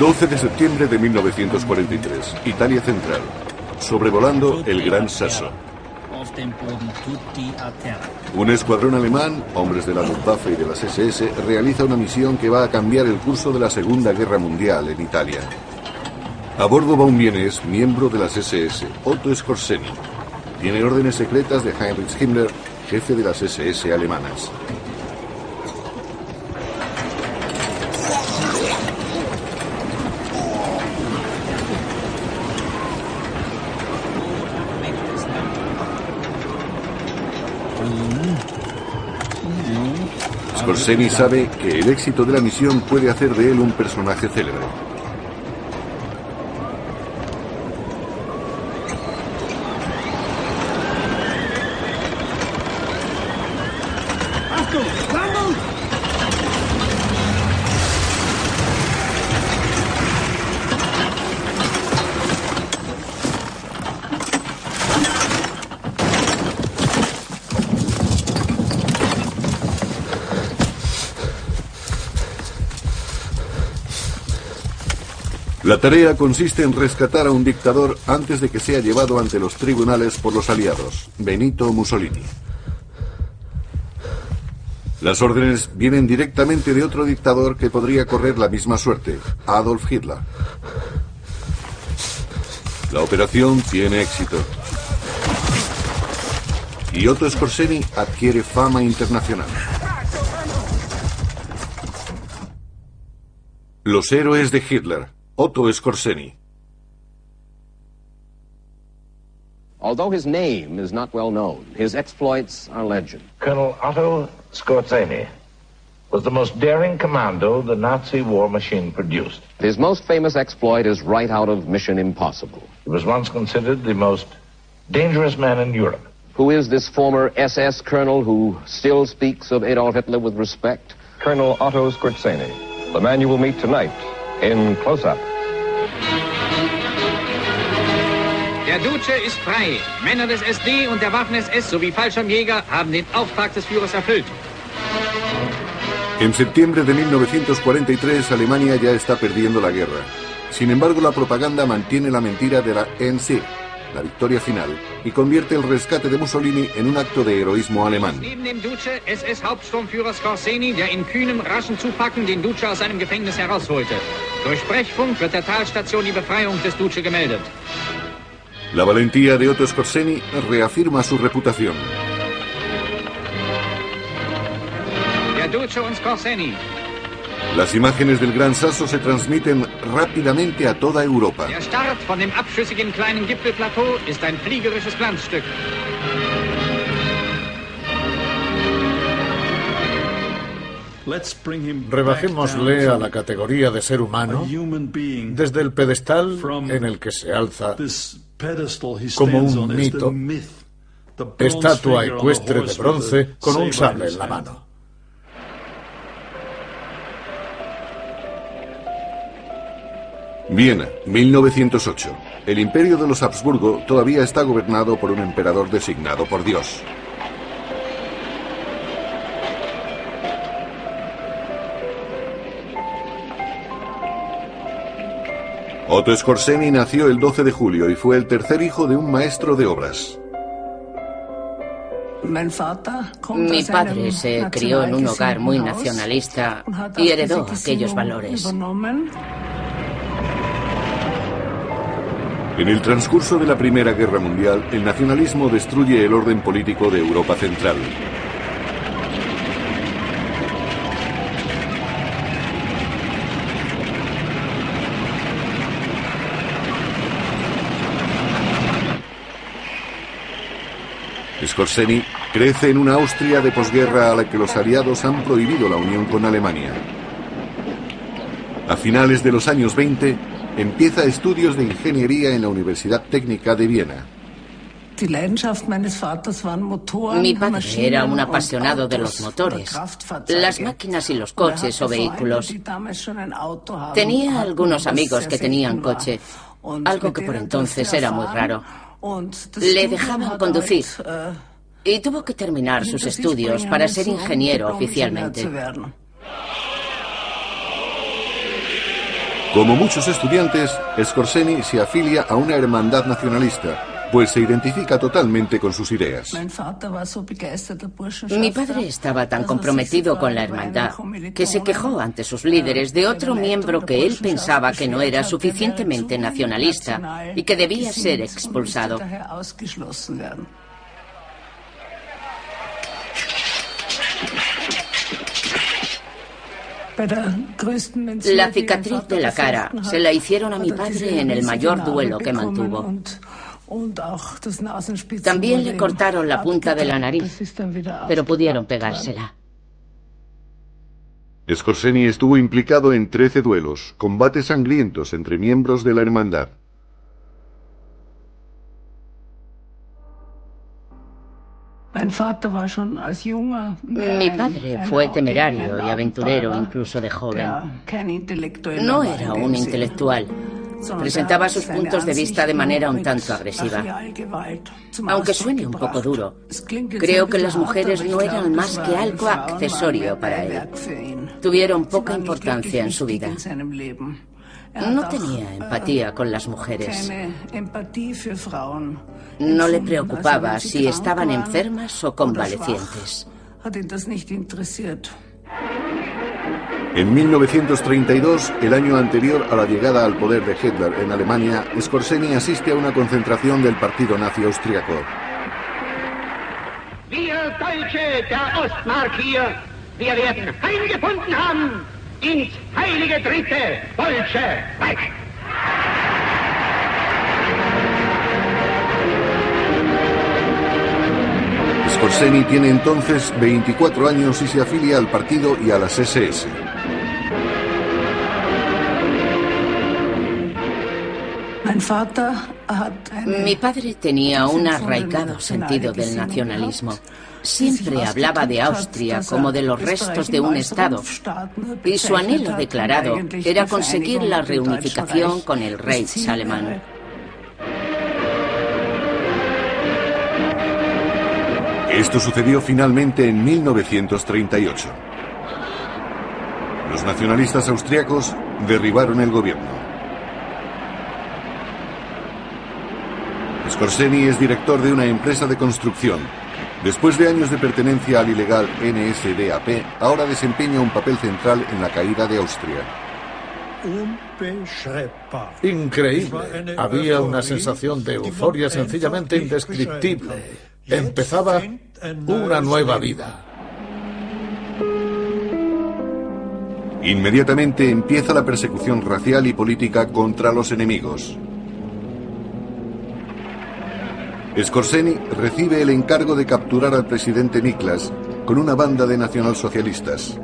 12 de septiembre de 1943, Italia Central. Sobrevolando el Gran Sasso. Un escuadrón alemán, hombres de la Luftwaffe y de las SS, realiza una misión que va a cambiar el curso de la Segunda Guerra Mundial en Italia. A bordo va un vienés, miembro de las SS, Otto Skorzeny. Tiene órdenes secretas de Heinrich Himmler, jefe de las SS alemanas. Skorzeny sabe que el éxito de la misión puede hacer de él un personaje célebre. La tarea consiste en rescatar a un dictador antes de que sea llevado ante los tribunales por los aliados, Benito Mussolini. Las órdenes vienen directamente de otro dictador que podría correr la misma suerte, Adolf Hitler. La operación tiene éxito. Y Otto Skorzeny adquiere fama internacional. Los héroes de Hitler. Otto Skorzeny. Although his name is not well known, his exploits are legend. Colonel Otto Skorzeny was the most daring commando the Nazi war machine produced. His most famous exploit is right out of Mission Impossible. He was once considered the most dangerous man in Europe. Who is this former SS colonel who still speaks of Adolf Hitler with respect? Colonel Otto Skorzeny, the man you will meet tonight in Close Up. Der Duce ist frei. Männer des SD und der Waffen-SS sowie Fallschirmjäger haben den Auftrag des Führers erfüllt. En septiembre de 1943, Alemania ya está perdiendo la guerra. Sin embargo, la propaganda mantiene la mentira de la Endsieg, la victoria final, y convierte el rescate de Mussolini en un acto de heroísmo alemán. Neben dem Duce SS-Hauptsturmführer Skorzeny, der in kühnem, raschen Zupacken den Duce aus seinem Gefängnis herausholte. Durch Sprechfunk wird der Talstation die Befreiung des Duce gemeldet. La valentía de Otto Skorzeny reafirma su reputación. Der Duce und Skorzeny. Las imágenes del Gran Sasso se transmiten rápidamente a toda Europa. Der Start von dem abschüssigen kleinen Gipfelplateau ist ein fliegerisches Glanzstück. Rebajémosle a la categoría de ser humano desde el pedestal en el que se alza como un mito, estatua ecuestre de bronce con un sable en la mano. Viena, 1908. El imperio de los Habsburgo todavía está gobernado por un emperador designado por Dios. Otto Skorzeny nació el 12 de julio y fue el tercer hijo de un maestro de obras. Mi padre se crió en un hogar muy nacionalista y heredó aquellos valores. En el transcurso de la Primera Guerra Mundial, el nacionalismo destruye el orden político de Europa Central. Skorzeny crece en una Austria de posguerra a la que los aliados han prohibido la unión con Alemania. A finales de los años 20, empieza estudios de ingeniería en la Universidad Técnica de Viena. Mi padre era un apasionado de los motores, las máquinas y los coches o vehículos. Tenía algunos amigos que tenían coche, algo que por entonces era muy raro. Le dejaban conducir y tuvo que terminar sus estudios para ser ingeniero oficialmente. Como muchos estudiantes, Skorzeny se afilia a una hermandad nacionalista, pues se identifica totalmente con sus ideas. Mi padre estaba tan comprometido con la hermandad que se quejó ante sus líderes de otro miembro que él pensaba que no era suficientemente nacionalista y que debía ser expulsado. La cicatriz de la cara se la hicieron a mi padre en el mayor duelo que mantuvo. También le cortaron la punta de la nariz, pero pudieron pegársela. Skorzeny estuvo implicado en 13 duelos, combates sangrientos entre miembros de la hermandad. Mi padre fue temerario y aventurero incluso de joven. No era un intelectual. Presentaba sus puntos de vista de manera un tanto agresiva. Aunque suene un poco duro, creo que las mujeres no eran más que algo accesorio para él. Tuvieron poca importancia en su vida. No tenía empatía con las mujeres. No le preocupaba si estaban enfermas o convalecientes. En 1932, el año anterior a la llegada al poder de Hitler en Alemania, Skorzeny asiste a una concentración del partido nazi austriaco. Wir Deutsche der Ostmark hier, wir werden eingefunden haben ins heilige dritte Deutsche Reich. Skorzeny tiene entonces 24 años y se afilia al partido y a las SS. Mi padre tenía un arraigado sentido del nacionalismo. Siempre hablaba de Austria como de los restos de un Estado, y su anhelo declarado era conseguir la reunificación con el Reich alemán. Esto sucedió finalmente en 1938. Los nacionalistas austriacos derribaron el gobierno. Skorzeny es director de una empresa de construcción. Después de años de pertenencia al ilegal NSDAP, ahora desempeña un papel central en la caída de Austria. Increíble. Había una sensación de euforia sencillamente indescriptible. Empezaba una nueva vida. Inmediatamente empieza la persecución racial y política contra los enemigos. Skorzeny recibe el encargo de capturar al presidente Niklas con una banda de nacionalsocialistas.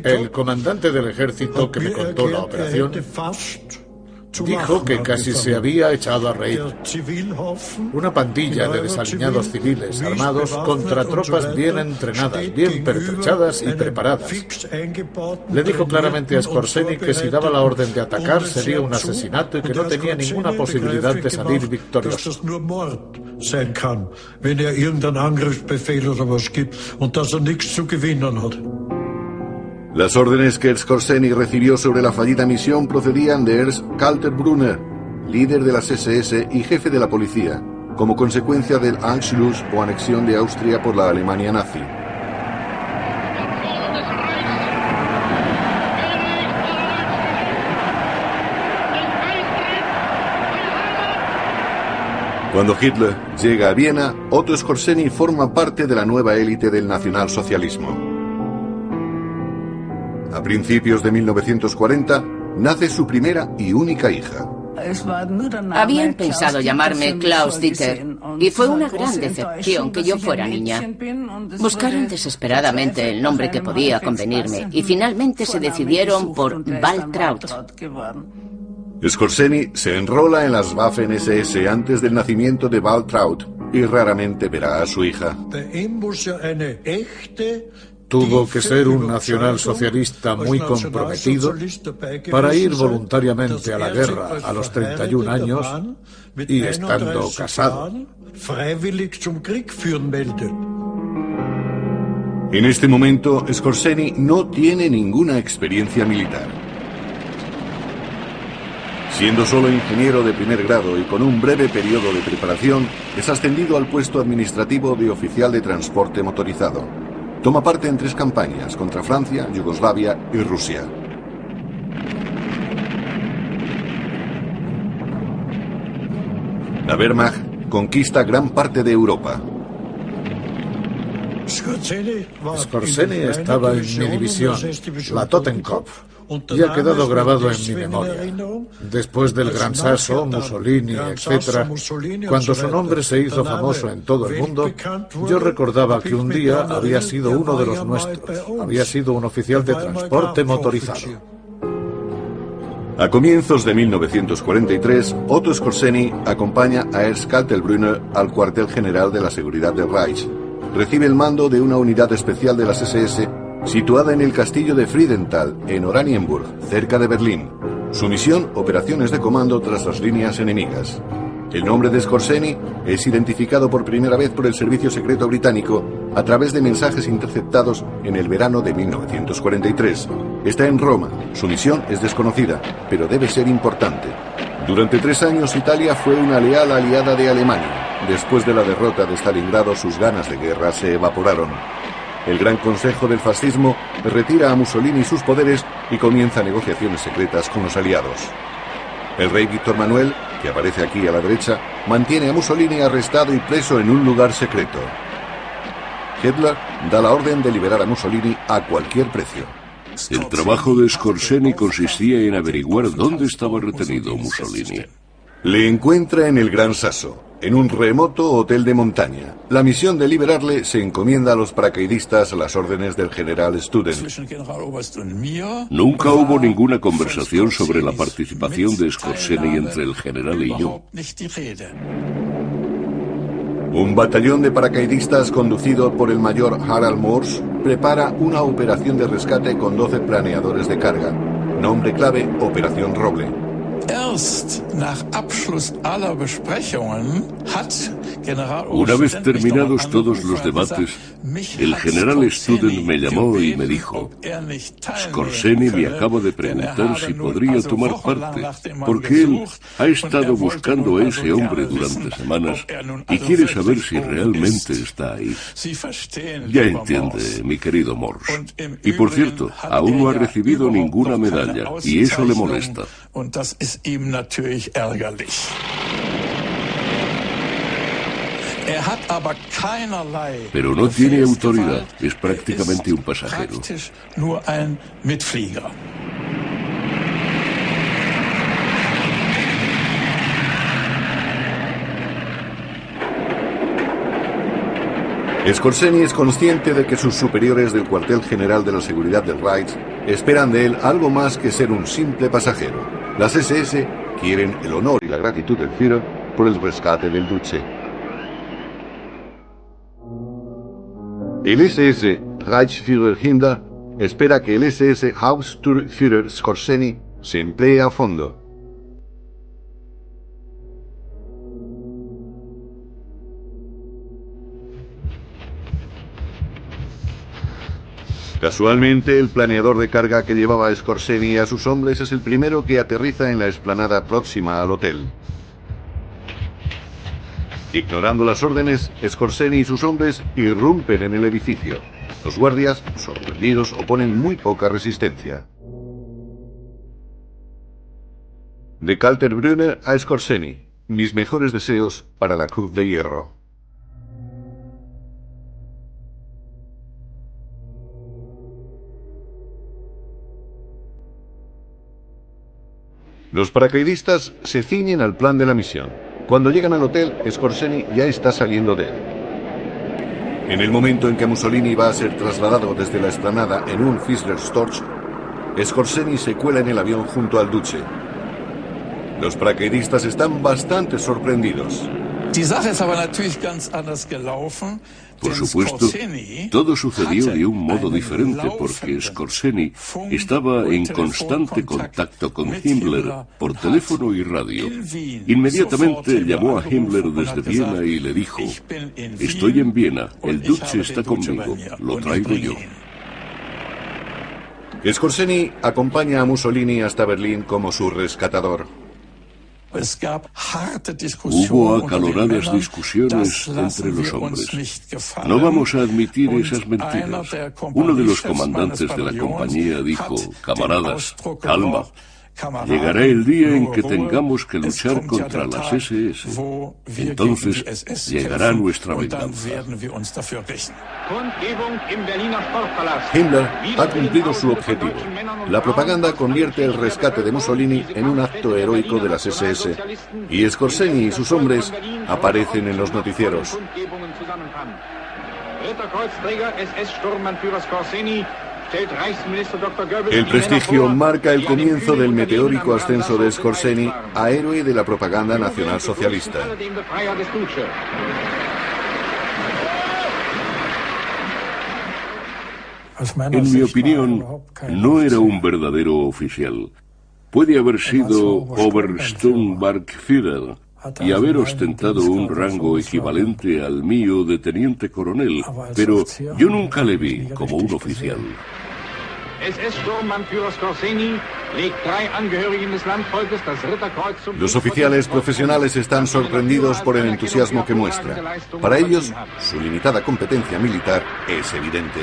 El comandante del ejército que me contó la operación dijo que casi se había echado a reír. Una pandilla de desaliñados civiles armados contra tropas bien entrenadas, bien pertrechadas y preparadas. Le dijo claramente a Skorzeny que si daba la orden de atacar sería un asesinato y que no tenía ninguna posibilidad de salir victorioso. Las órdenes que Skorzeny recibió sobre la fallida misión procedían de Ernst Kaltenbrunner, líder de las SS y jefe de la policía, como consecuencia del Anschluss o anexión de Austria por la Alemania nazi. Cuando Hitler llega a Viena, Otto Skorzeny forma parte de la nueva élite del nacionalsocialismo. A principios de 1940, nace su primera y única hija. Habían pensado llamarme Klaus Dieter y fue una gran decepción que yo fuera niña. Buscaron desesperadamente el nombre que podía convenirme y finalmente se decidieron por Waltraud. Skorzeny se enrola en las Waffen-SS antes del nacimiento de Waltraud y raramente verá a su hija. Tuvo que ser un nacionalsocialista muy comprometido para ir voluntariamente a la guerra a los 31 años y estando casado. En este momento, Skorzeny no tiene ninguna experiencia militar. Siendo solo ingeniero de primer grado y con un breve periodo de preparación, es ascendido al puesto administrativo de oficial de transporte motorizado. Toma parte en 3 campañas contra Francia, Yugoslavia y Rusia. La Wehrmacht conquista gran parte de Europa. Skorzeny estaba en mi división, la Totenkopf, y ha quedado grabado en mi memoria. Después del Gran Sasso, Mussolini, etc., cuando su nombre se hizo famoso en todo el mundo, yo recordaba que un día había sido uno de los nuestros, había sido un oficial de transporte motorizado. A comienzos de 1943, Otto Skorzeny acompaña a Ernst Kaltenbrunner al cuartel general de la seguridad del Reich. Recibe el mando de una unidad especial de las SS situada en el castillo de Friedenthal, en Oranienburg, cerca de Berlín. Su misión, operaciones de comando tras las líneas enemigas. El nombre de Skorzeny es identificado por primera vez por el servicio secreto británico a través de mensajes interceptados en el verano de 1943. Está en Roma. Su misión es desconocida, pero debe ser importante. Durante 3 años Italia fue una leal aliada de Alemania. Después de la derrota de Stalingrado, sus ganas de guerra se evaporaron. El Gran Consejo del Fascismo retira a Mussolini sus poderes y comienza negociaciones secretas con los aliados. El rey Víctor Manuel, que aparece aquí a la derecha, mantiene a Mussolini arrestado y preso en un lugar secreto. Hitler da la orden de liberar a Mussolini a cualquier precio. El trabajo de Skorzeny consistía en averiguar dónde estaba retenido Mussolini. Le encuentra en el Gran Sasso, en un remoto hotel de montaña. La misión de liberarle se encomienda a los paracaidistas a las órdenes del general Student. Nunca hubo ninguna conversación sobre la participación de Skorzeny entre el general y yo. Un batallón de paracaidistas conducido por el mayor Harald Moors prepara una operación de rescate con 12 planeadores de carga. Nombre clave, Operación Roble. Una vez terminados todos los debates, el general Student me llamó y me dijo: Skorzeny me acaba de preguntar si podría tomar parte, porque él ha estado buscando a ese hombre durante semanas y quiere saber si realmente está ahí. Ya entiende, mi querido Moors. Y por cierto, aún no ha recibido ninguna medalla, y eso le molesta. Pero no tiene autoridad, es prácticamente un pasajero. Skorzeny es consciente de que sus superiores del cuartel general de la seguridad del Reich esperan de él algo más que ser un simple pasajero. Las SS quieren el honor y la gratitud del Führer por el rescate del Duce. El SS Reichsführer Himmler espera que el SS Hauptsturmführer Skorzeny se emplee a fondo. Casualmente, el planeador de carga que llevaba a Skorzeny y a sus hombres es el primero que aterriza en la explanada próxima al hotel. Ignorando las órdenes, Skorzeny y sus hombres irrumpen en el edificio. Los guardias, sorprendidos, oponen muy poca resistencia. De Kaltenbrunner a Skorzeny, mis mejores deseos para la Cruz de Hierro. Los paracaidistas se ciñen al plan de la misión. Cuando llegan al hotel, Skorzeny ya está saliendo de él. En el momento en que Mussolini va a ser trasladado desde la explanada en un Fischler Storch, Skorzeny se cuela en el avión junto al Duce. Los paracaidistas están bastante sorprendidos. Por supuesto, todo sucedió de un modo diferente porque Skorzeny estaba en constante contacto con Himmler por teléfono y radio. Inmediatamente llamó a Himmler desde Viena y le dijo: estoy en Viena, el Duce está conmigo, lo traigo yo. Skorzeny acompaña a Mussolini hasta Berlín como su rescatador. Hubo acaloradas discusiones entre los hombres. No vamos a admitir esas mentiras. Uno de los comandantes de la compañía dijo: camaradas, calma. Llegará el día en que tengamos que luchar contra las SS. Entonces llegará nuestra venganza. Himmler ha cumplido su objetivo. La propaganda convierte el rescate de Mussolini en un acto heroico de las SS, y Skorzeny y sus hombres aparecen en los noticieros. El prestigio marca el comienzo del meteórico ascenso de Skorzeny a héroe de la propaganda nacionalsocialista. En mi opinión, no era un verdadero oficial. Puede haber sido Obersturmbannführer y haber ostentado un rango equivalente al mío de teniente coronel, pero yo nunca le vi como un oficial. Los oficiales profesionales están sorprendidos por el entusiasmo que muestra. Para ellos, su limitada competencia militar es evidente.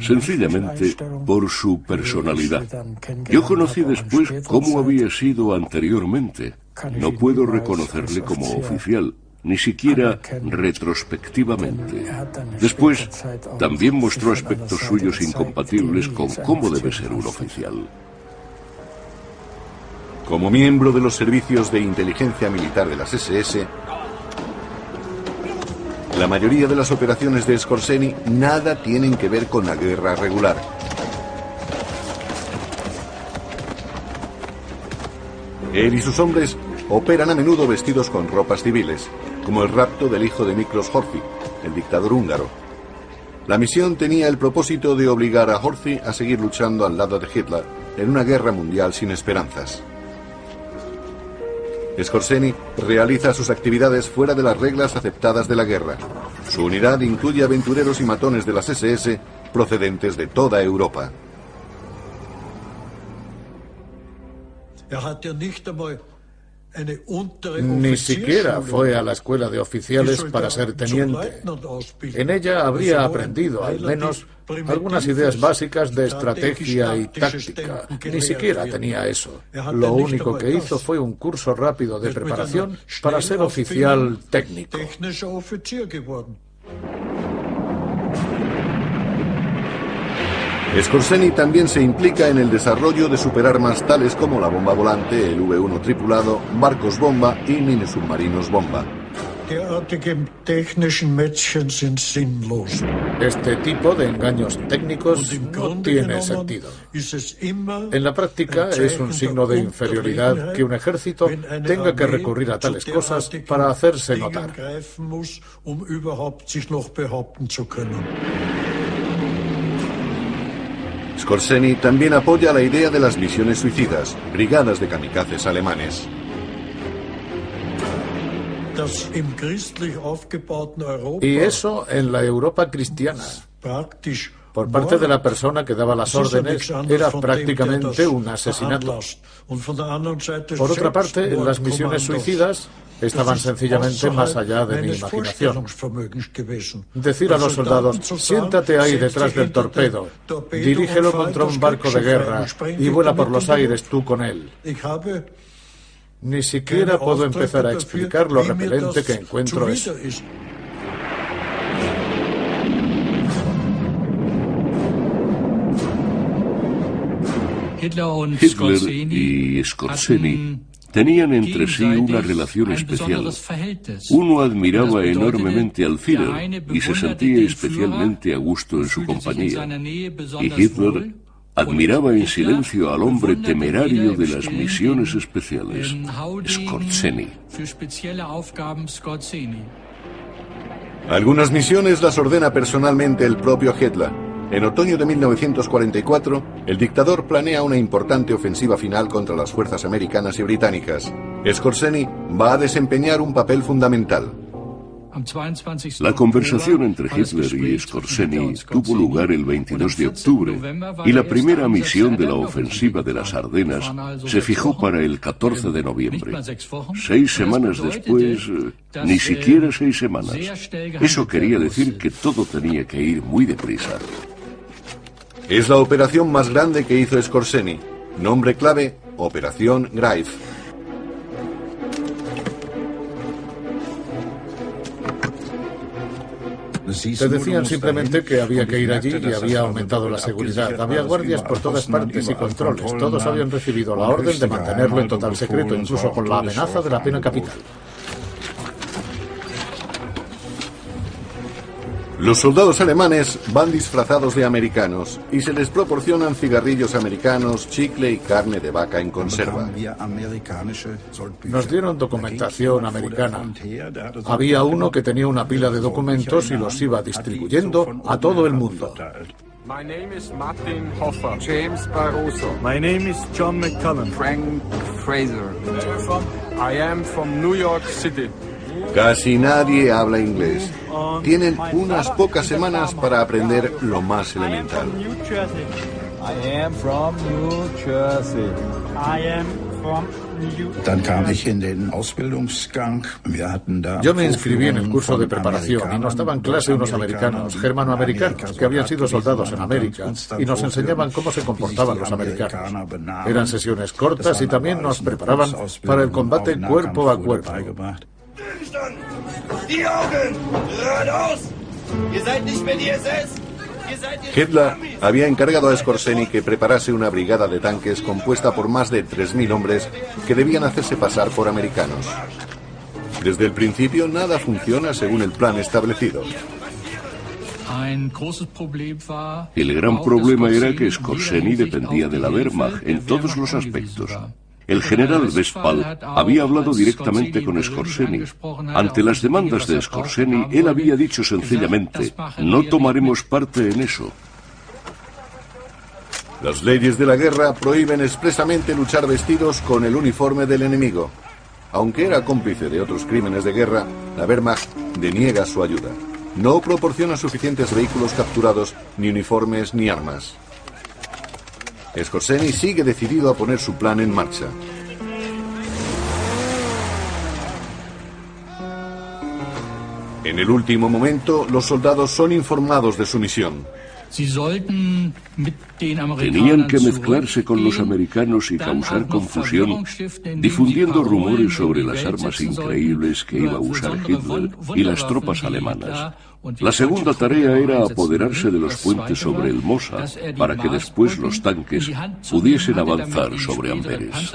Sencillamente por su personalidad. Yo conocí después cómo había sido anteriormente. No puedo reconocerle como oficial, ni siquiera retrospectivamente. Después, también mostró aspectos suyos incompatibles con cómo debe ser un oficial. Como miembro de los servicios de inteligencia militar de las SS, la mayoría de las operaciones de Skorzeny nada tienen que ver con la guerra regular. Él y sus hombres operan a menudo vestidos con ropas civiles, como el rapto del hijo de Miklos Horthy, el dictador húngaro. La misión tenía el propósito de obligar a Horthy a seguir luchando al lado de Hitler en una guerra mundial sin esperanzas. Skorzeny realiza sus actividades fuera de las reglas aceptadas de la guerra. Su unidad incluye aventureros y matones de las SS procedentes de toda Europa. Ni siquiera fue a la escuela de oficiales para ser teniente. En ella habría aprendido, al menos, algunas ideas básicas de estrategia y táctica. Ni siquiera tenía eso. Lo único que hizo fue un curso rápido de preparación para ser oficial técnico. Skorzeny también se implica en el desarrollo de superarmas tales como la bomba volante, el V-1 tripulado, barcos bomba y minisubmarinos bomba. Este tipo de engaños técnicos no tiene sentido. En la práctica es un signo de inferioridad que un ejército tenga que recurrir a tales cosas para hacerse notar. Skorzeny también apoya la idea de las misiones suicidas, brigadas de kamikazes alemanes. Y eso en la Europa cristiana. Por parte de la persona que daba las órdenes, era prácticamente un asesinato. Por otra parte, las misiones suicidas estaban sencillamente más allá de mi imaginación. Decir a los soldados: siéntate ahí detrás del torpedo, dirígelo contra un barco de guerra y vuela por los aires tú con él. Ni siquiera puedo empezar a explicar lo repelente que encuentro eso. Hitler y Skorzeny tenían entre sí una relación especial. Uno admiraba enormemente al Führer y se sentía especialmente a gusto en su compañía. Y Hitler admiraba en silencio al hombre temerario de las misiones especiales, Skorzeny. Algunas misiones las ordena personalmente el propio Hitler. En otoño de 1944, el dictador planea una importante ofensiva final contra las fuerzas americanas y británicas. Skorzeny va a desempeñar un papel fundamental. La conversación entre Hitler y Skorzeny tuvo lugar el 22 de octubre y la primera misión de la ofensiva de las Ardenas se fijó para el 14 de noviembre. 6 semanas después, ni siquiera 6 semanas. Eso quería decir que todo tenía que ir muy deprisa. Es la operación más grande que hizo Skorzeny. Nombre clave, Operación Greif. Te decían simplemente que había que ir allí y había aumentado la seguridad. Había guardias por todas partes y controles. Todos habían recibido la orden de mantenerlo en total secreto, incluso con la amenaza de la pena capital. Los soldados alemanes van disfrazados de americanos y se les proporcionan cigarrillos americanos, chicle y carne de vaca en conserva. Nos dieron documentación americana. Había uno que tenía una pila de documentos y los iba distribuyendo a todo el mundo. My name is Martin Hoffer. James Barroso. My name is John McCullum. Frank Fraser. I am from New York City. Casi nadie habla inglés. Tienen unas pocas semanas para aprender lo más elemental. Yo me inscribí en el curso de preparación y nos daban clase unos americanos, germanoamericanos, que habían sido soldados en América y nos enseñaban cómo se comportaban los americanos. Eran sesiones cortas y también nos preparaban para el combate cuerpo a cuerpo. Hitler había encargado a Skorzeny que preparase una brigada de tanques compuesta por más de 3.000 hombres que debían hacerse pasar por americanos. Desde el principio nada funciona según el plan establecido. El gran problema era que Skorzeny dependía de la Wehrmacht en todos los aspectos. El general Westphal había hablado directamente con Skorzeny. Ante las demandas de Skorzeny, él había dicho sencillamente: no tomaremos parte en eso. Las leyes de la guerra prohíben expresamente luchar vestidos con el uniforme del enemigo. Aunque era cómplice de otros crímenes de guerra, la Wehrmacht deniega su ayuda. No proporciona suficientes vehículos capturados, ni uniformes, ni armas. Skorzeny sigue decidido a poner su plan en marcha. En el último momento, los soldados son informados de su misión. Tenían que mezclarse con los americanos y causar confusión, difundiendo rumores sobre las armas increíbles que iba a usar Hitler y las tropas alemanas. La segunda tarea era apoderarse de los puentes sobre el Mosa para que después los tanques pudiesen avanzar sobre Amberes.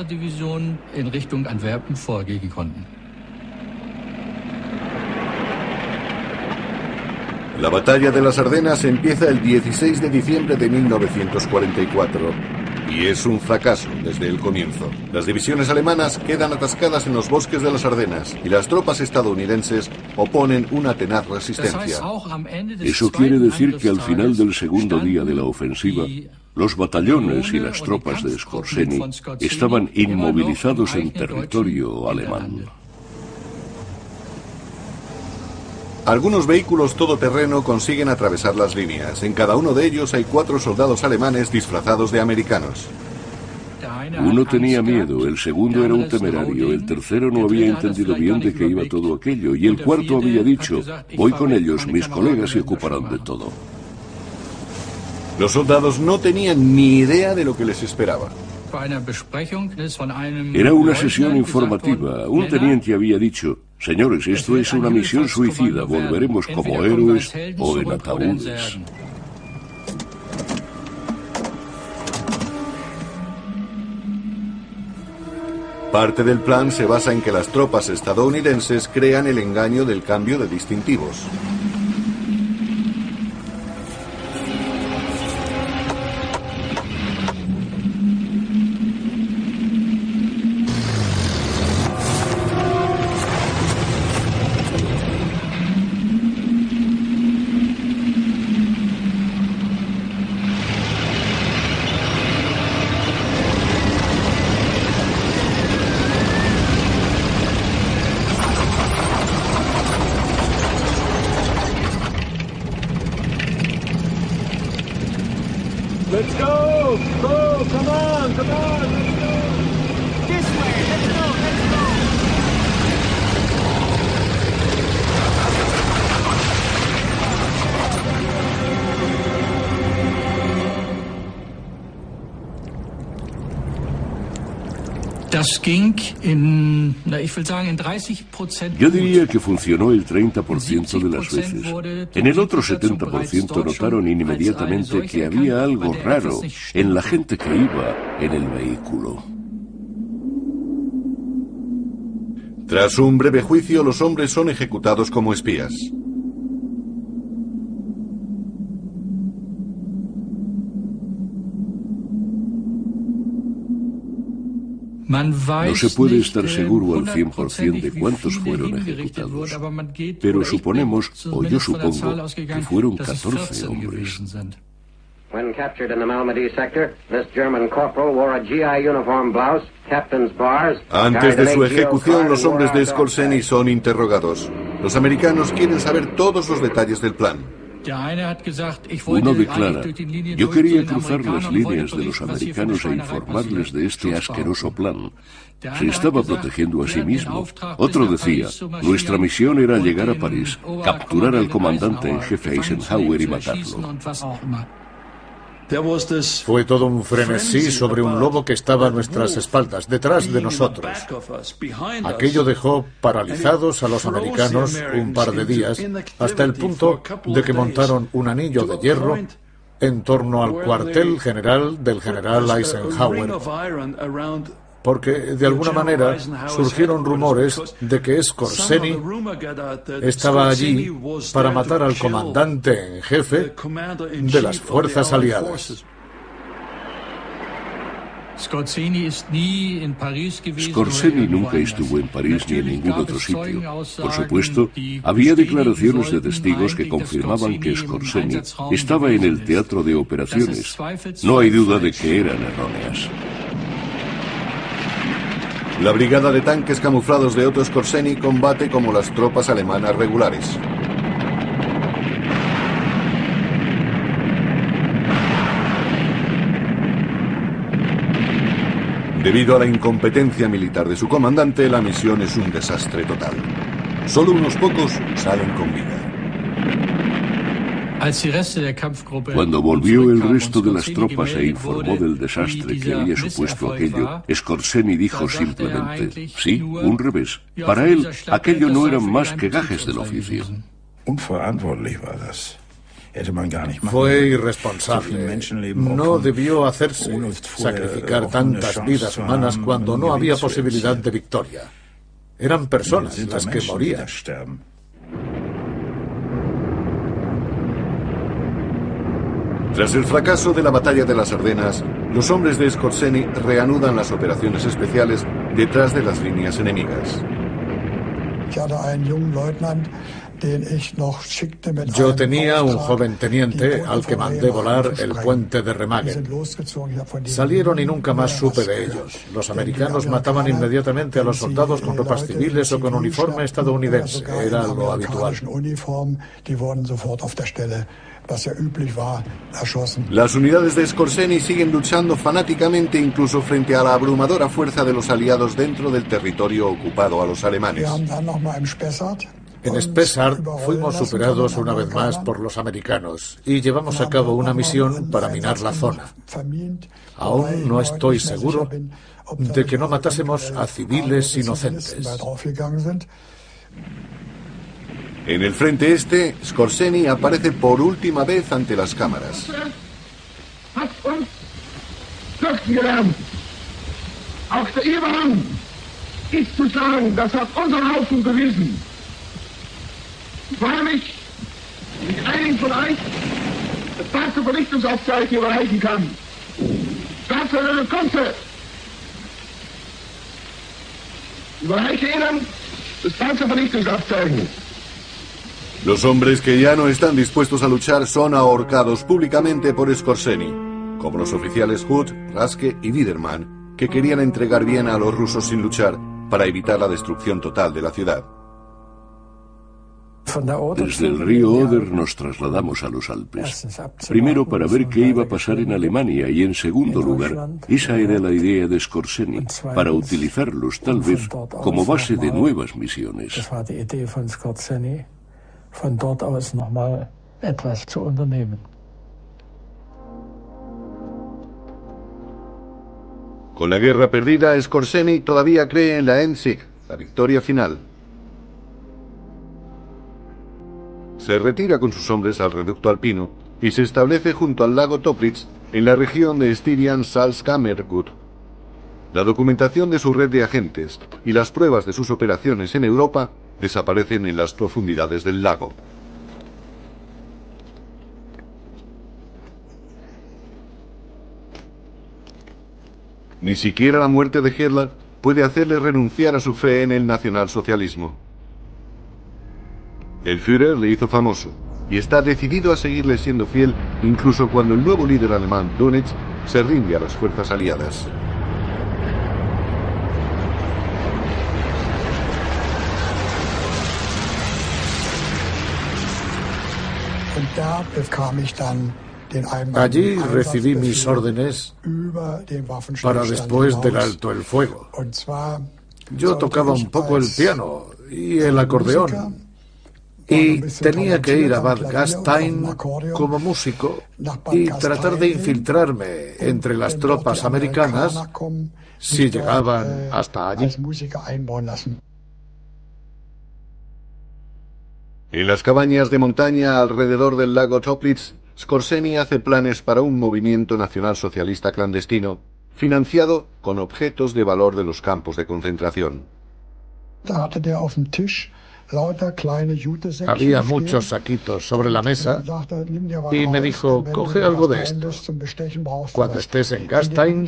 La batalla de las Ardenas empieza el 16 de diciembre de 1944 y es un fracaso desde el comienzo. Las divisiones alemanas quedan atascadas en los bosques de las Ardenas y las tropas estadounidenses oponen una tenaz resistencia. Eso quiere decir que al final del segundo día de la ofensiva, los batallones y las tropas de Skorzeny estaban inmovilizados en territorio alemán. Algunos vehículos todoterreno consiguen atravesar las líneas. En cada uno de ellos hay 4 soldados alemanes disfrazados de americanos. Uno tenía miedo, el segundo era un temerario, el tercero no había entendido bien de qué iba todo aquello y el cuarto había dicho: voy con ellos, mis colegas se ocuparán de todo. Los soldados no tenían ni idea de lo que les esperaba. Era una sesión informativa. Un teniente había dicho: señores, esto es una misión suicida, volveremos como héroes o en ataúdes. Parte del plan se basa en que las tropas estadounidenses crean el engaño del cambio de distintivos. Yo diría que funcionó el 30% de las veces. En el otro 70% notaron inmediatamente que había algo raro en la gente que iba en el vehículo. Tras un breve juicio, los hombres son ejecutados como espías. No se puede estar seguro al 100% de cuántos fueron ejecutados, pero suponemos, o yo supongo, que fueron 14 hombres. When captured in the Malmedy sector, this German corporal wore a GI uniform blouse, captain's bars. Antes de su ejecución, los hombres de Skorzeny son interrogados. Los americanos quieren saber todos los detalles del plan. Uno declara: yo quería cruzar las líneas de los americanos e informarles de este asqueroso plan. Se estaba protegiendo a sí mismo. Otro decía: nuestra misión era llegar a París, capturar al comandante en jefe Eisenhower y matarlo. Fue todo un frenesí sobre un lobo que estaba a nuestras espaldas, detrás de nosotros. Aquello dejó paralizados a los americanos un par de días, hasta el punto de que montaron un anillo de hierro en torno al cuartel general del general Eisenhower, porque de alguna manera surgieron rumores de que Skorzeny estaba allí para matar al comandante en jefe de las fuerzas aliadas. Skorzeny nunca estuvo en París ni en ningún otro sitio. Por supuesto, había declaraciones de testigos que confirmaban que Skorzeny estaba en el teatro de operaciones. No hay duda de que eran erróneas. La brigada de tanques camuflados de Otto Skorzeny combate como las tropas alemanas regulares. Debido a la incompetencia militar de su comandante, la misión es un desastre total. Solo unos pocos salen con vida. Cuando volvió el resto de las tropas e informó del desastre que había supuesto aquello, Skorzeny dijo simplemente: sí, un revés. Para él, aquello no eran más que gajes del oficio. Fue irresponsable. No debió hacerse sacrificar tantas vidas humanas cuando no había posibilidad de victoria. Eran personas las que morían. Tras el fracaso de la batalla de las Ardenas, los hombres de Skorzeny reanudan las operaciones especiales detrás de las líneas enemigas. Yo tenía un joven teniente al que mandé volar el puente de Remagen. Salieron y nunca más supe de ellos. Los americanos mataban inmediatamente a los soldados con ropas civiles o con uniforme estadounidense. Era lo habitual. Las unidades de Skorzeny siguen luchando fanáticamente incluso frente a la abrumadora fuerza de los aliados dentro del territorio ocupado a los alemanes. En Spessart fuimos superados una vez más por los americanos y llevamos a cabo una misión para minar la zona. Aún no estoy seguro de que no matásemos a civiles inocentes. En el frente este, Skorzeny aparece por última vez ante las cámaras. Auch der Überhang ist zu sagen, das hat unser Haufen bewiesen. Ich freue mich, mit einigen von euch das Panzervernichtungsaufzeichen überreichen kann. Staatsverwaltung Kunze, überreiche Ihnen das Panzervernichtungsaufzeichen. Los hombres que ya no están dispuestos a luchar son ahorcados públicamente por Skorzeny, como los oficiales Hood, Raske y Biedermann, que querían entregar Viena a los rusos sin luchar para evitar la destrucción total de la ciudad. Desde el río Oder nos trasladamos a los Alpes. Primero para ver qué iba a pasar en Alemania y en segundo lugar, esa era la idea de Skorzeny, para utilizarlos tal vez como base de nuevas misiones. Von dort aus nochmal etwas zu unternehmen. Con la guerra perdida, Skorzeny todavía cree en la Endsieg, la victoria final. Se retira con sus hombres al reducto alpino y se establece junto al lago Toplitz, en la región de Styrian-Salzkammergut. La documentación de su red de agentes y las pruebas de sus operaciones en Europa desaparecen en las profundidades del lago. Ni siquiera la muerte de Hitler puede hacerle renunciar a su fe en el nacionalsocialismo. El Führer le hizo famoso y está decidido a seguirle siendo fiel incluso cuando el nuevo líder alemán, Dönitz, se rinde a las fuerzas aliadas. Allí recibí mis órdenes para después del alto el fuego. Yo tocaba un poco el piano y el acordeón y tenía que ir a Bad Gastein como músico y tratar de infiltrarme entre las tropas americanas si llegaban hasta allí. En las cabañas de montaña alrededor del lago Toplitz, Skorzeny hace planes para un movimiento nacionalsocialista clandestino, financiado con objetos de valor de los campos de concentración. Había muchos saquitos sobre la mesa y me dijo, coge algo de esto. Cuando estés en Gastein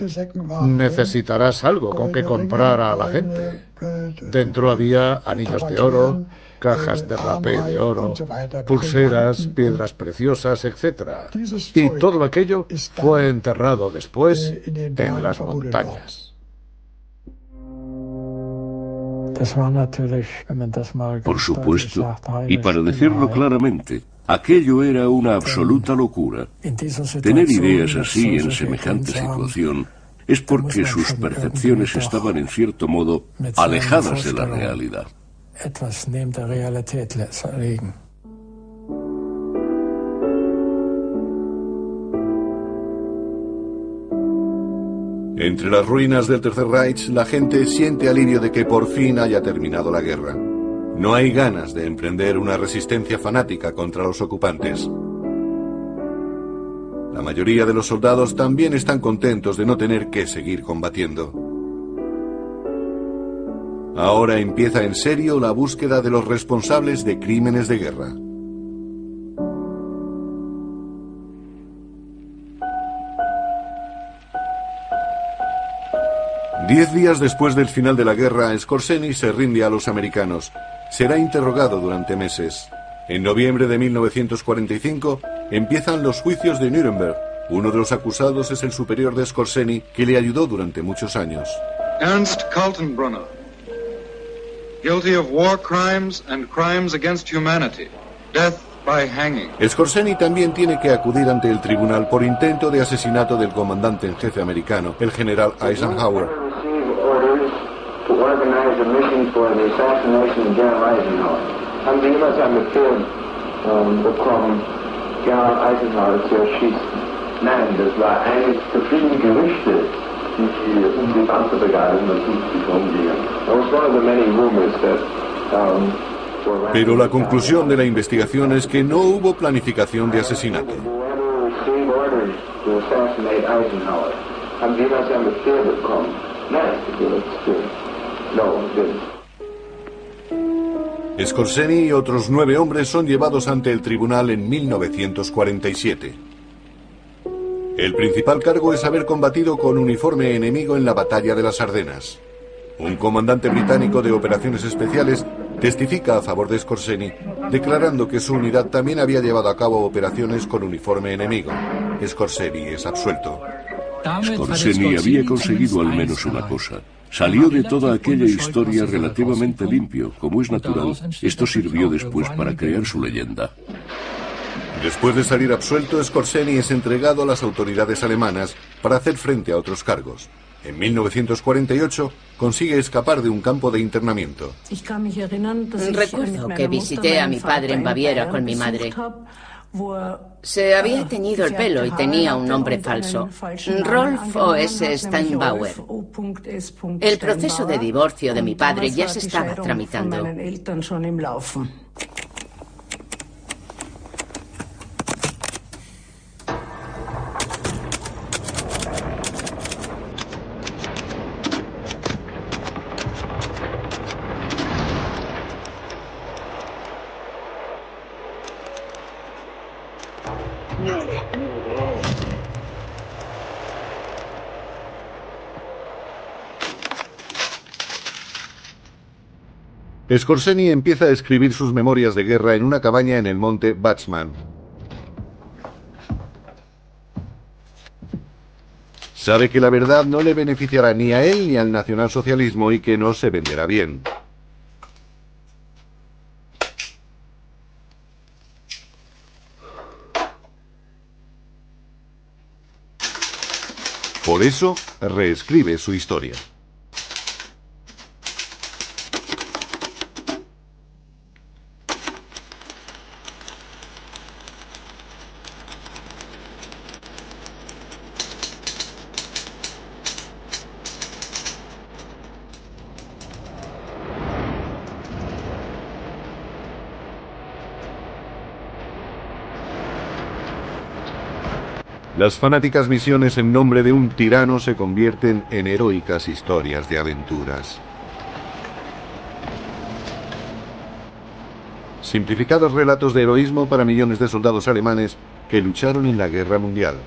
necesitarás algo con que comprar a la gente. Dentro había anillos de oro, cajas de rapé de oro, pulseras, piedras preciosas, etc. Y todo aquello fue enterrado después en las montañas. Por supuesto, y para decirlo claramente, aquello era una absoluta locura. Tener ideas así en semejante situación es porque sus percepciones estaban en cierto modo alejadas de la realidad. Entre las ruinas del Tercer Reich, la gente siente alivio de que por fin haya terminado la guerra. No hay ganas de emprender una resistencia fanática contra los ocupantes. La mayoría de los soldados también están contentos de no tener que seguir combatiendo. Ahora empieza en serio la búsqueda de los responsables de crímenes de guerra. Diez días después del final de la guerra, Skorzeny se rinde a los americanos. Será interrogado durante meses. En noviembre de 1945 empiezan los juicios de Nuremberg. Uno de los acusados es el superior de Skorzeny, que le ayudó durante muchos años. Ernst Kaltenbrunner, guilty of war crimes and crimes against humanity, death by hanging. Skorzeny también tiene que acudir ante el tribunal por intento de asesinato del comandante en jefe americano, el general Eisenhower. Pero la conclusión de la investigación es que no hubo planificación de asesinato. Skorzeny y otros 9 hombres son llevados ante el tribunal en 1947. El principal cargo es haber combatido con uniforme enemigo en la batalla de las Ardenas. Un comandante británico de operaciones especiales testifica a favor de Skorzeny, declarando que su unidad también había llevado a cabo operaciones con uniforme enemigo. Skorzeny es absuelto. Skorzeny había conseguido al menos una cosa. Salió de toda aquella historia relativamente limpio. Como es natural, esto sirvió después para crear su leyenda. Después de salir absuelto, Skorzeny es entregado a las autoridades alemanas para hacer frente a otros cargos. En 1948 consigue escapar de un campo de internamiento. Recuerdo que visité a mi padre en Baviera con mi madre. Se había teñido el pelo y tenía un nombre falso, Rolf O.S. Steinbauer. El proceso de divorcio de mi padre ya se estaba tramitando. Skorzeny empieza a escribir sus memorias de guerra en una cabaña en el monte Batzman. Sabe que la verdad no le beneficiará ni a él ni al nacionalsocialismo y que no se venderá bien. Por eso, reescribe su historia. Las fanáticas misiones en nombre de un tirano se convierten en heroicas historias de aventuras. Simplificados relatos de heroísmo para millones de soldados alemanes que lucharon en la Guerra Mundial.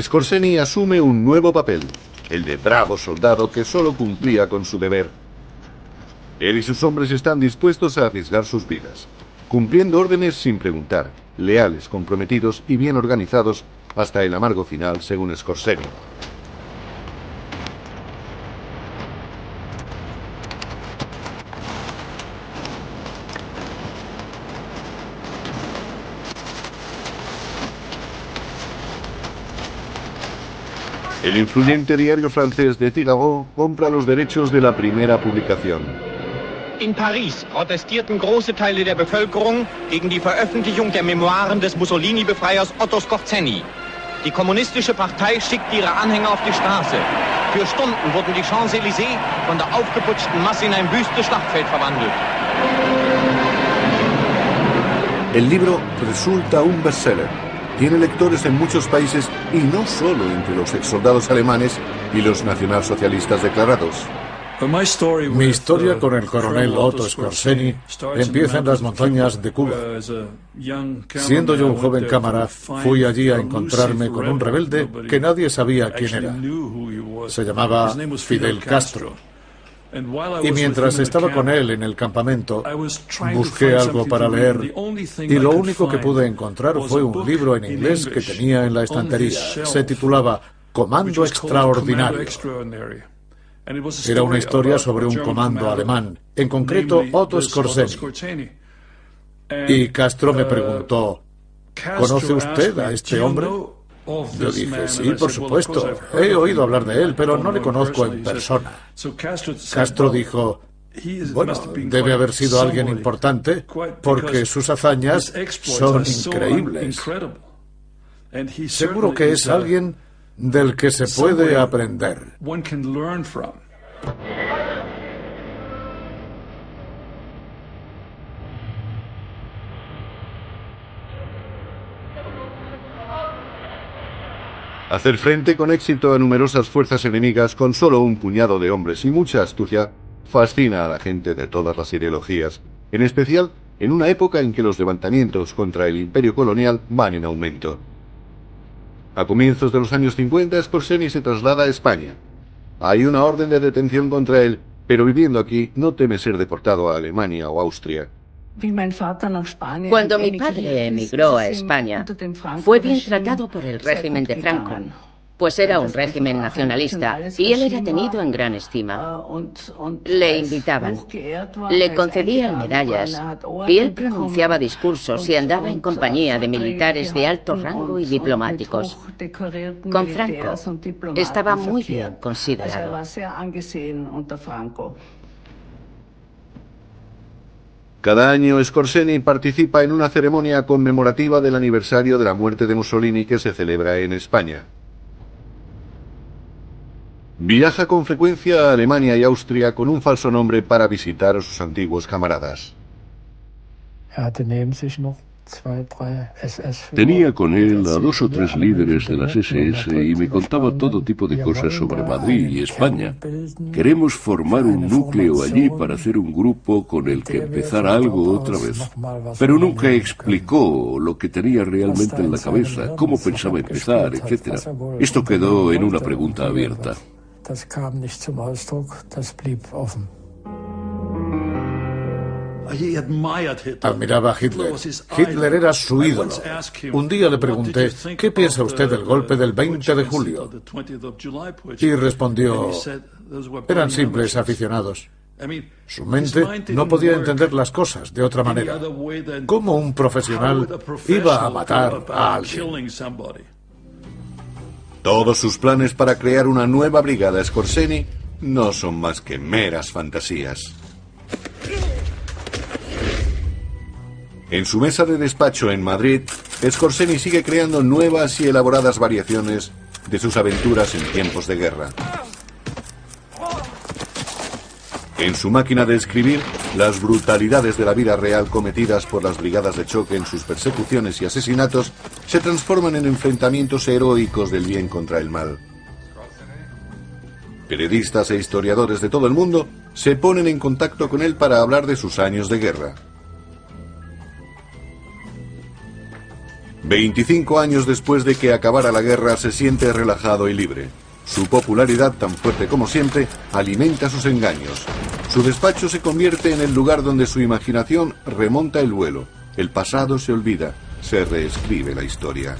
Skorzeny asume un nuevo papel, el de bravo soldado que solo cumplía con su deber. Él y sus hombres están dispuestos a arriesgar sus vidas, cumpliendo órdenes sin preguntar, leales, comprometidos y bien organizados hasta el amargo final, según Skorzeny. El influyente diario francés de Figaro compra los derechos de la primera publicación. In Paris protestierten große Teile der Bevölkerung gegen die Veröffentlichung der Memoiren des Mussolini-Befreiers Otto Skorzeny. Die kommunistische Partei schickte ihre Anhänger auf die Straße. Für Stunden wurden die Champs-Élysées von der aufgeputschten Masse in ein wüstes Schlachtfeld verwandelt. El libro resulta un bestseller. Tiene lectores en muchos países y no solo entre los exsoldados alemanes y los nacionalsocialistas declarados. Mi historia con el coronel Otto Skorzeny empieza en las montañas de Cuba. Siendo yo un joven cámara, fui allí a encontrarme con un rebelde que nadie sabía quién era. Se llamaba Fidel Castro. Y mientras estaba con él en el campamento, busqué algo para leer, y lo único que pude encontrar fue un libro en inglés que tenía en la estantería. Se titulaba Comando Extraordinario. Era una historia sobre un comando alemán, en concreto Otto Skorzeny. Y Castro me preguntó, ¿conoce usted a este hombre? Yo dije, sí, por supuesto, he oído hablar de él, pero no le conozco en persona. Castro dijo, bueno, debe haber sido alguien importante, porque sus hazañas son increíbles. Seguro que es alguien del que se puede aprender. Hacer frente con éxito a numerosas fuerzas enemigas con solo un puñado de hombres y mucha astucia fascina a la gente de todas las ideologías, en especial en una época en que los levantamientos contra el imperio colonial van en aumento. A comienzos de los años 50, Skorzeny se traslada a España. Hay una orden de detención contra él pero viviendo aquí no teme ser deportado a Alemania o Austria. Cuando mi padre emigró a España, fue bien tratado por el régimen de Franco, pues era un régimen nacionalista y él era tenido en gran estima. Le invitaban, le concedían medallas y él pronunciaba discursos y andaba en compañía de militares de alto rango y diplomáticos. Con Franco estaba muy bien considerado. Cada año Scorseni participa en una ceremonia conmemorativa del aniversario de la muerte de Mussolini que se celebra en España. Viaja con frecuencia a Alemania y Austria con un falso nombre para visitar a sus antiguos camaradas. Tenía con él a 2 o 3 líderes de las SS y me contaba todo tipo de cosas sobre Madrid y España. Queremos formar un núcleo allí para hacer un grupo con el que empezar algo otra vez. Pero nunca explicó lo que tenía realmente en la cabeza, cómo pensaba empezar, etc. Esto quedó en una pregunta abierta. Admiraba a Hitler. Hitler era su ídolo. Un día le pregunté, ¿qué piensa usted del golpe del 20 de julio? Y respondió, eran simples aficionados. Su mente no podía entender las cosas de otra manera. ¿Cómo un profesional iba a matar a alguien? Todos sus planes para crear una nueva brigada Scorseni no son más que meras fantasías. En su mesa de despacho en Madrid, Scorseni sigue creando nuevas y elaboradas variaciones de sus aventuras en tiempos de guerra. En su máquina de escribir, las brutalidades de la vida real cometidas por las brigadas de choque en sus persecuciones y asesinatos se transforman en enfrentamientos heroicos del bien contra el mal. Periodistas e historiadores de todo el mundo se ponen en contacto con él para hablar de sus años de guerra. 25 años después de que acabara la guerra, se siente relajado y libre. Su popularidad, tan fuerte como siempre, alimenta sus engaños. Su despacho se convierte en el lugar donde su imaginación remonta el vuelo. El pasado se olvida, se reescribe la historia.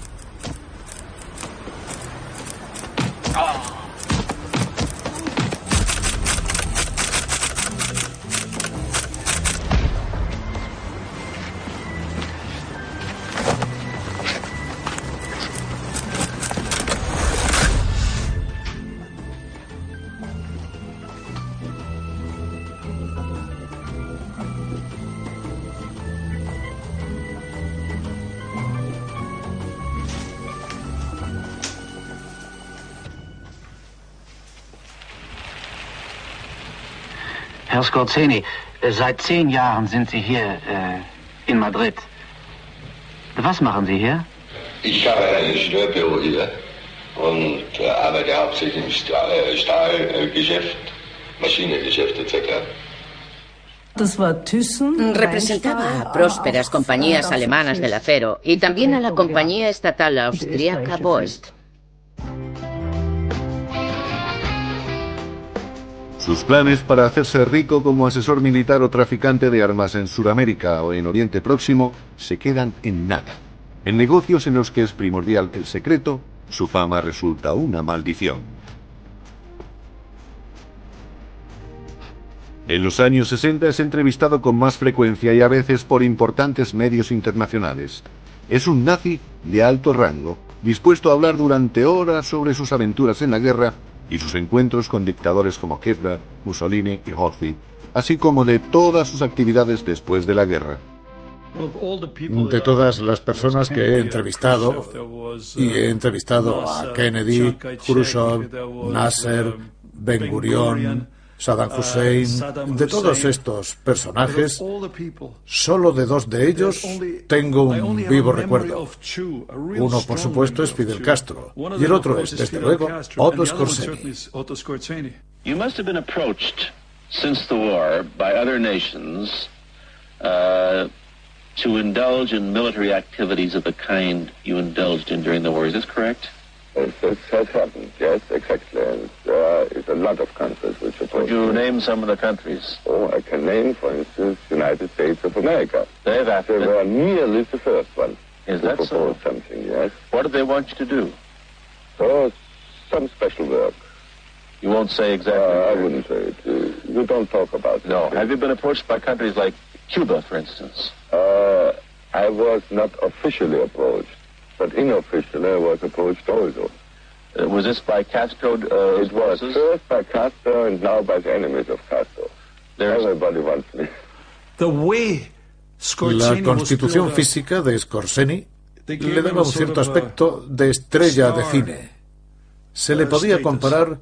Herr Scorseni, seit 10 Jahren sind Sie hier in Madrid. Was machen Sie hier? Ich habe ein Ingenieurbüro hier und arbeite hauptsächlich im Stahlgeschäft, Maschinengeschäft etc. Representaba a prósperas compañías alemanas del acero y también a la compañía estatal austríaca Voest. Sus planes para hacerse rico como asesor militar o traficante de armas en Sudamérica o en Oriente Próximo se quedan en nada. En negocios en los que es primordial el secreto, su fama resulta una maldición. En los años 60 es entrevistado con más frecuencia y a veces por importantes medios internacionales. Es un nazi de alto rango, dispuesto a hablar durante horas sobre sus aventuras en la guerra y sus encuentros con dictadores como Hitler, Mussolini y Horthy, así como de todas sus actividades después de la guerra. De todas las personas que he entrevistado, y he entrevistado a Kennedy, Khrushchev, Nasser, Ben Gurion, Saddam Hussein, de todos estos personajes, solo de 2 de ellos tengo un vivo recuerdo. Uno, por supuesto, es Fidel Castro, y el otro es, desde luego, Otto Skorzeny. You must have been approached since the war by other nations to indulge in military activities of the kind you indulged in during the war. Is this correct? This has happened, yes, exactly. And there is a lot of countries which oppose. Could you name some of the countries? Oh, I can name, for instance, United States of America. They were nearly the first one to propose so? something, yes. What do they want you to do? Oh, some special work. You won't say exactly. I wouldn't say it. You don't talk about it. No. Have you been approached by countries like Cuba, for instance? I was not officially approached, but unofficially I was approached also. Was this by Castro? It was first by Castro and now by the enemies of Castro. Everybody wants me. La constitución física de Skorzeny le daba un cierto aspecto de estrella de cine. Se le podía comparar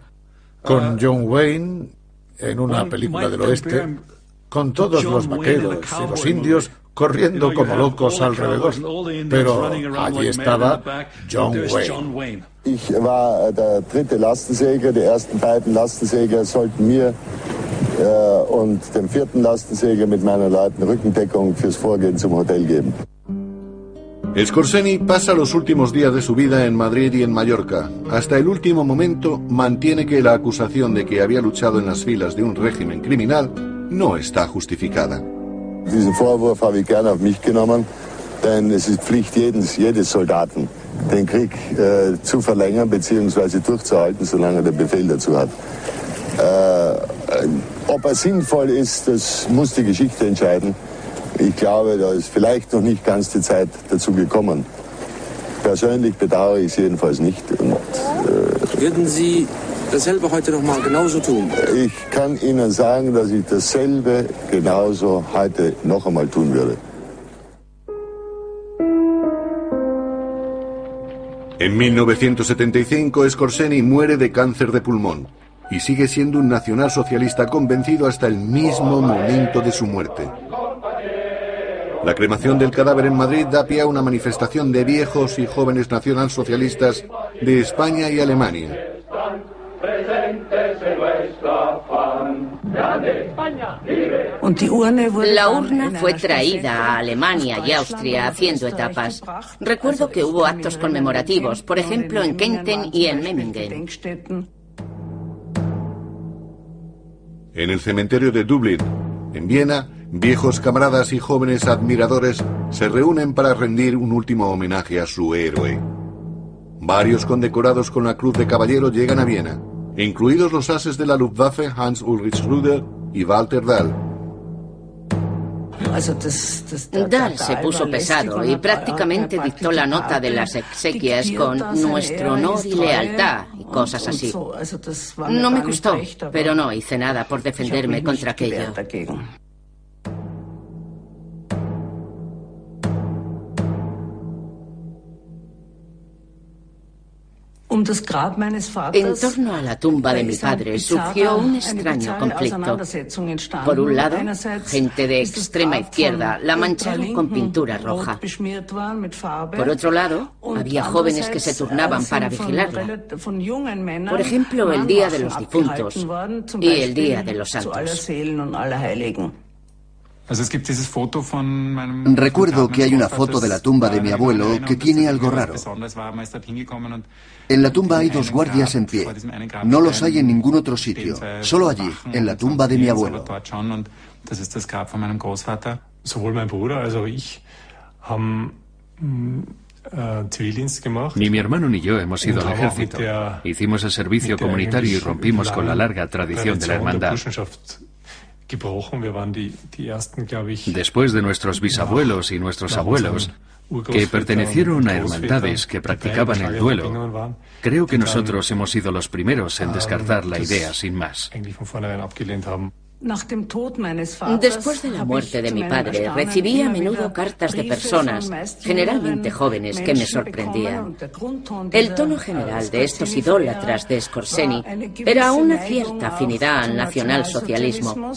con John Wayne en una película del oeste, con todos los vaqueros y los indios corriendo como locos alrededor. Pero allí estaba John Wayne. Ich war der dritte Lastensäger. Die ersten beiden Lastensäger sollten mir und dem vierten Lastensäger mit meiner Leuten Rückendeckung fürs Vorgehen zum Hotel geben. Skorzeny pasa los últimos días de su vida en Madrid y en Mallorca. Hasta el último momento mantiene que la acusación de que había luchado en las filas de un régimen criminal no está justificada. Diesen Vorwurf habe ich gerne auf mich genommen, denn es ist Pflicht jedes Soldaten, den Krieg zu verlängern bzw. durchzuhalten, solange er den Befehl dazu hat. Ob er sinnvoll ist, das muss die Geschichte entscheiden. Ich glaube, da ist vielleicht noch nicht ganz die Zeit dazu gekommen. Persönlich bedauere ich es jedenfalls nicht. Und, würden Sie dasselbe heute noch mal genauso tun? Ich kann Ihnen sagen, dass ich dasselbe genauso heute noch einmal tun würde. En 1975, Skorzeny muere de cáncer de pulmón y sigue siendo un nacionalsocialista convencido hasta el mismo momento de su muerte. La cremación del cadáver en Madrid da pie a una manifestación de viejos y jóvenes nacionalsocialistas de España y Alemania. La urna fue traída a Alemania y Austria haciendo etapas. Recuerdo que hubo actos conmemorativos, por ejemplo en Kempten y en Memmingen. En el cementerio de Dublín, en Viena, viejos camaradas y jóvenes admiradores se reúnen para rendir un último homenaje a su héroe. Varios condecorados con la Cruz de Caballero llegan a Viena, incluidos los ases de la Luftwaffe Hans Ulrich Schröder y Walter Dahl. Dahl se puso pesado y prácticamente dictó la nota de las exequias con nuestro honor y lealtad y cosas así. No me gustó, pero no hice nada por defenderme contra aquello. En torno a la tumba de mi padre surgió un extraño conflicto. Por un lado, gente de extrema izquierda la mancharon con pintura roja. Por otro lado, había jóvenes que se turnaban para vigilarla. Por ejemplo, el Día de los Difuntos y el Día de los Santos. Recuerdo que hay una foto de la tumba de mi abuelo que tiene algo raro. En la tumba hay dos guardias en pie. No los hay en ningún otro sitio, solo allí, en la tumba de mi abuelo. Ni mi hermano ni yo hemos ido al ejército. Hicimos el servicio comunitario y rompimos con la larga tradición de la hermandad. Después de nuestros bisabuelos y nuestros abuelos, que pertenecieron a hermandades que practicaban el duelo, creo que nosotros hemos sido los primeros en descartar la idea sin más. Después de la muerte de mi padre, recibí a menudo cartas de personas, generalmente jóvenes, que me sorprendían. El tono general de estos idólatras de Skorzeny era una cierta afinidad al nacionalsocialismo.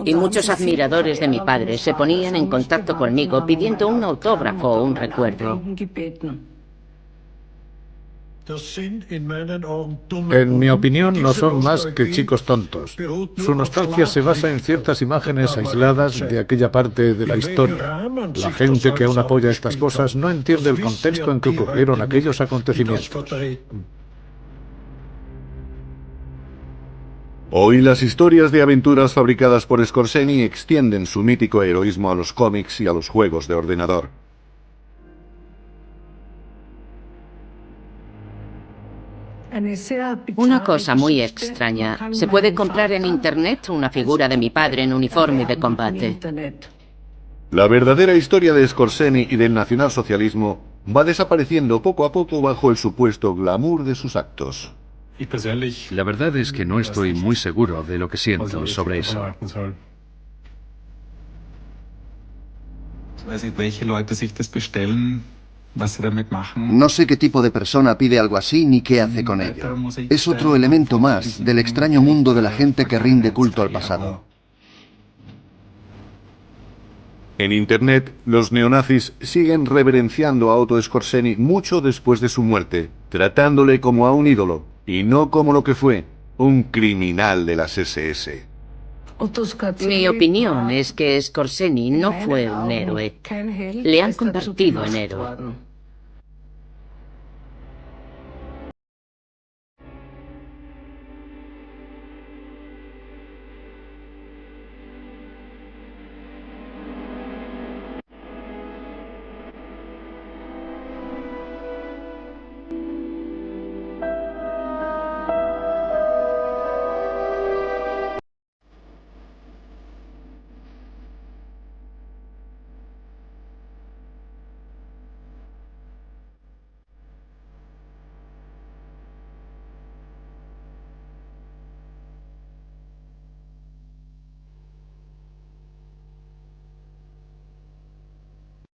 Y muchos admiradores de mi padre se ponían en contacto conmigo pidiendo un autógrafo o un recuerdo. En mi opinión, no son más que chicos tontos. Su nostalgia se basa en ciertas imágenes aisladas de aquella parte de la historia. La gente que aún apoya estas cosas no entiende el contexto en que ocurrieron aquellos acontecimientos. Hoy las historias de aventuras fabricadas por Skorzeny extienden su mítico heroísmo a los cómics y a los juegos de ordenador. Una cosa muy extraña. Se puede comprar en Internet una figura de mi padre en uniforme de combate. La verdadera historia de Skorzeny y del nacionalsocialismo va desapareciendo poco a poco bajo el supuesto glamour de sus actos. La verdad es que no estoy muy seguro de lo que siento sobre eso. No sé qué tipo de persona pide algo así ni qué hace con ello. Es otro elemento más del extraño mundo de la gente que rinde culto al pasado. En Internet, los neonazis siguen reverenciando a Otto Skorzeny mucho después de su muerte, tratándole como a un ídolo, y no como lo que fue, un criminal de las SS. Mi opinión es que Skorzeny no fue un héroe. Le han convertido en héroe.